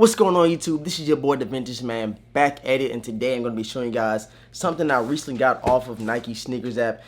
What's going on YouTube? This is your boy The Vintage Man back at it, and today I'm going to be showing you guys something I recently got off of Nike Sneakers app.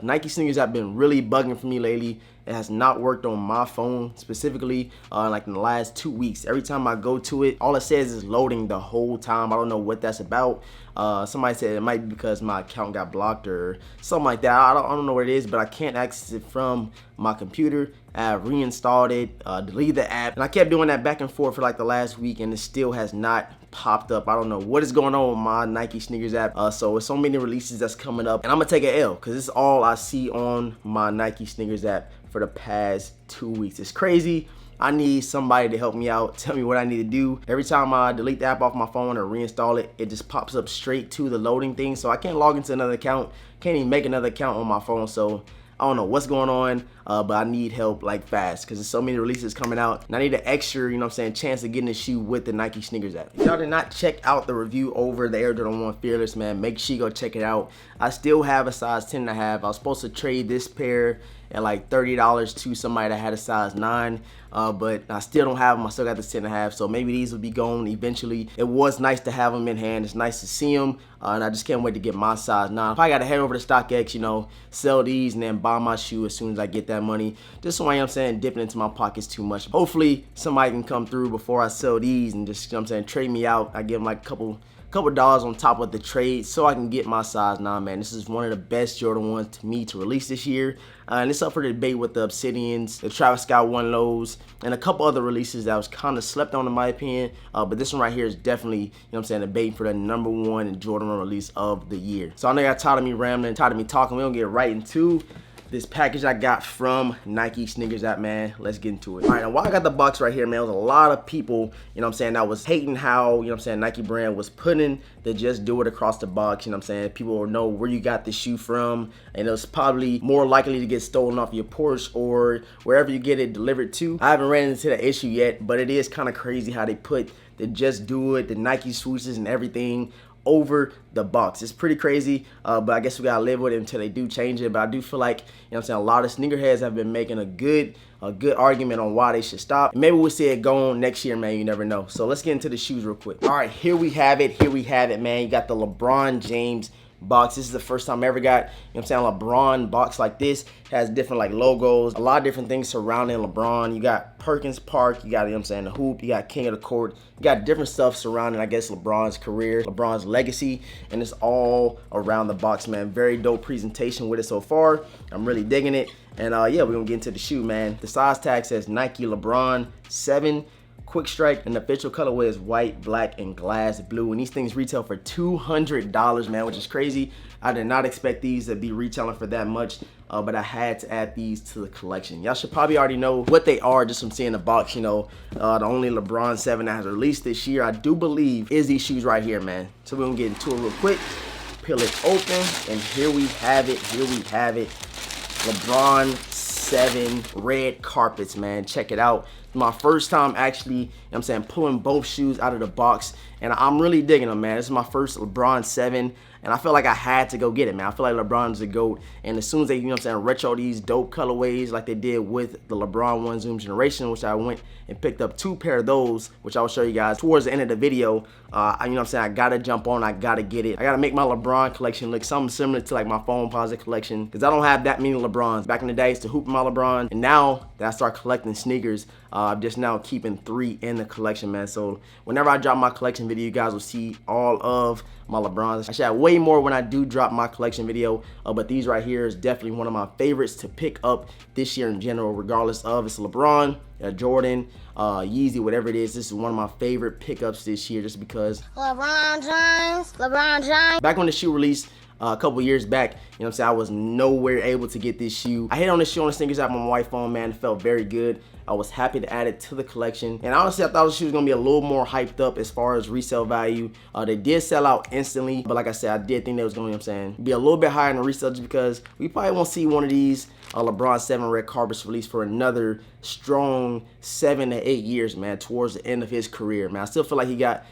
Nike Sneakers app been really bugging for me lately. It has not worked on my phone specifically like in the last 2 weeks. Every time I go to it, all it says is loading the whole time. I don't know what that's about. Somebody said it might be because my account got blocked or something like that. I don't know what it is, but I can't access it from my computer. I reinstalled it, deleted the app, and I kept doing that back and forth for like the last week, and it still has not popped up. I don't know what is going on with my Nike Sneakers app. So with so many releases that's coming up, and I'm gonna take an L because it's all I see on my Nike Sneakers app for the past 2 weeks. It's crazy. I need somebody to help me out, tell me what I need to do. Every time I delete the app off my phone or reinstall it, it just pops up straight to the loading thing. So I can't log into another account, can't even make another account on my phone. So I don't know what's going on, but I need help like fast because there's so many releases coming out, and I need an extra, you know what I'm saying, chance of getting a shoe with the Nike Sneakers app. If y'all did not check out the review over the Air Jordan 1 Fearless, man, make sure you go check it out. I still have a size 10 and a half. I was supposed to trade this pair at like $30 to somebody that had a size 9, but I still don't have them. I still got the 10 and a half, so maybe these will be gone eventually. It was nice to have them in hand. It's nice to see them, and I just can't wait to get my size 9. Probably got to head over to StockX, you know, sell these and then buy my shoe as soon as I get that money. Just so I'm saying, dipping into my pockets too much. Hopefully somebody can come through before I sell these and just, you know what I'm saying, trade me out. I give them like a couple dollars on top of the trade so I can get my size 9, man. This is one of the best Jordan 1s to me to release this year. And it's up for debate with the Obsidians, the Travis Scott 1 lows, and a couple other releases that was kind of slept on in my opinion. But this one right here is definitely, you know what I'm saying, debating for the #1 Jordan 1 release of the year. So I know y'all tired of me rambling, tired of me talking. We're gonna get right into this package I got from Nike Sneakers app, man. Let's get into it. All right, now while I got the box right here, man, there was a lot of people, you know what I'm saying, that was hating how, you know what I'm saying, Nike brand was putting the Just Do It across the box, you know what I'm saying. People will know where you got the shoe from, and it was probably more likely to get stolen off your Porsche or wherever you get it delivered to. I haven't ran into the issue yet, but it is kind of crazy how they put the Just Do It, the Nike swooshes and everything over the box. It's pretty crazy, but I guess we gotta live with it until they do change it. But I do feel like, you know what I'm saying, a lot of sneakerheads have been making a good argument on why they should stop. And maybe we'll see it go on next year, man. You never know. So let's get into the shoes real quick. All right, here we have it, man. You got the LeBron James box. This is the first time I ever got, you know what I'm saying, LeBron box like this. It has different like logos, a lot of different things surrounding LeBron. You got Perkins Park, you got, you know what I'm saying, the hoop, you got King of the Court, you got different stuff surrounding, I guess, LeBron's career, LeBron's legacy, and it's all around the box, man. Very dope presentation with it so far. I'm really digging it. And yeah, we're gonna get into the shoe, man. The size tag says Nike LeBron 7 Quick Strike, and the official colorway is white, black, and glass blue. And these things retail for $200, man, which is crazy. I did not expect these to be retailing for that much, but I had to add these to the collection. Y'all should probably already know what they are just from seeing the box. You know, the only LeBron 7 that has released this year, I do believe, is these shoes right here, man. So we're gonna get into it real quick. Peel it open, and here we have it. LeBron 7 red carpets, man. Check it out. My first time actually, you know what I'm saying, pulling both shoes out of the box, and I'm really digging them, man. This is my first LeBron 7, and I feel like I had to go get it, man. I feel like LeBron's a GOAT, and as soon as they, you know what I'm saying, retro these dope colorways like they did with the LeBron 1 Zoom Generation, which I went and picked up 2 pair of those, which I will show you guys towards the end of the video. You know what I'm saying, I gotta jump on, I gotta get it. I gotta make my LeBron collection look something similar to like my phone posit collection, because I don't have that many LeBrons. Back in the day, I used to hoop my LeBron, and now that I start collecting sneakers, I'm just now keeping 3 in the collection, man. So whenever I drop my collection video, you guys will see all of my LeBrons. I should have way more when I do drop my collection video, but these right here is definitely one of my favorites to pick up this year in general, regardless of it's LeBron, Jordan, Yeezy, whatever it is. This is one of my favorite pickups this year just because LeBron James. Back when the shoe released, a couple years back, you know what I'm saying, I was nowhere able to get this shoe. I hit on this shoe on the Sneakers app on my white phone, man. It felt very good. I was happy to add it to the collection. And honestly, I thought the shoe was gonna be a little more hyped up as far as resale value. They did sell out instantly, but like I said, I did think they was gonna, you know what I'm saying, be a little bit higher in the resale just because we probably won't see one of these LeBron 7 red carpets released for another strong 7 to 8 years, man, towards the end of his career, man. I still feel like he got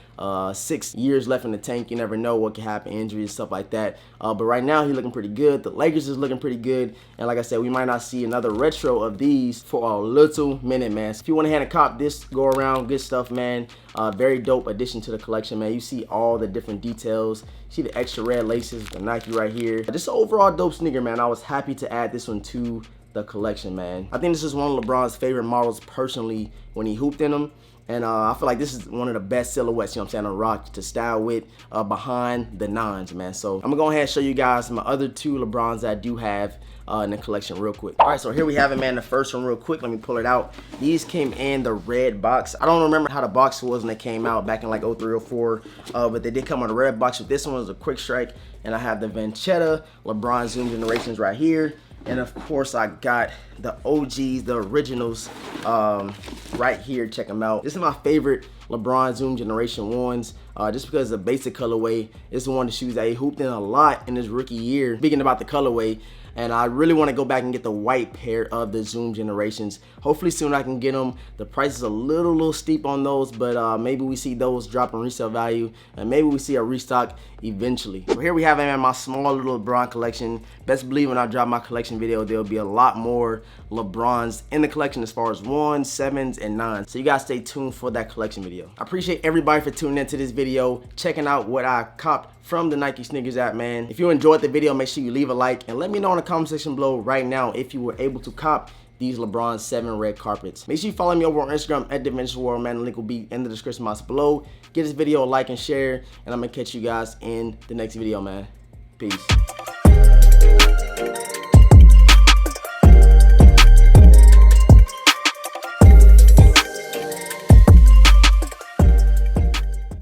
6 years left in the tank. You never know what can happen, injuries, stuff like that. But right now, he's looking pretty good. The Lakers is looking pretty good. And like I said, we might not see another retro of these for a little minute, man. So if you want to hand a cop this go around, good stuff, man. Very dope addition to the collection, man. You see all the different details. You see the extra red laces, the Nike right here. Just an overall dope sneaker, man. I was happy to add this one to the collection, man. I think this is one of LeBron's favorite models personally when he hooped in them. And I feel like this is one of the best silhouettes, you know what I'm saying, on Rock to style with behind the nines, man. So I'm gonna go ahead and show you guys my other two LeBrons that I do have in the collection real quick. All right, so here we have it, man. The first one real quick. Let me pull it out. These came in the red box. I don't remember how the box was when they came out back in like 03 or 04, but they did come on the red box. With this one was a quick strike, and I have the Vanchetta LeBron Zoom Generations right here. And of course, I got the OGs, the originals, right here. Check them out. This is my favorite LeBron Zoom Generation 1s, just because the basic colorway is one of the shoes that he hooped in a lot in his rookie year. Speaking about the colorway, and I really want to go back and get the white pair of the Zoom Generations. Hopefully soon I can get them. The price is a little steep on those, but maybe we see those drop in resale value, and maybe we see a restock eventually. So here we have it, man, my small little LeBron collection. Best believe when I drop my collection video, there'll be a lot more LeBrons in the collection as far as 1s, 7s, and 9s. So you guys stay tuned for that collection video. I appreciate everybody for tuning into this video, checking out what I copped from the Nike Sneakers app, man. If you enjoyed the video, make sure you leave a like and let me know in the comment section below right now if you were able to cop these LeBron 7 red carpets. Make sure you follow me over on Instagram at DaVinciWorld, man. The link will be in the description box below. Give this video a like and share, and I'm gonna catch you guys in the next video, man. Peace.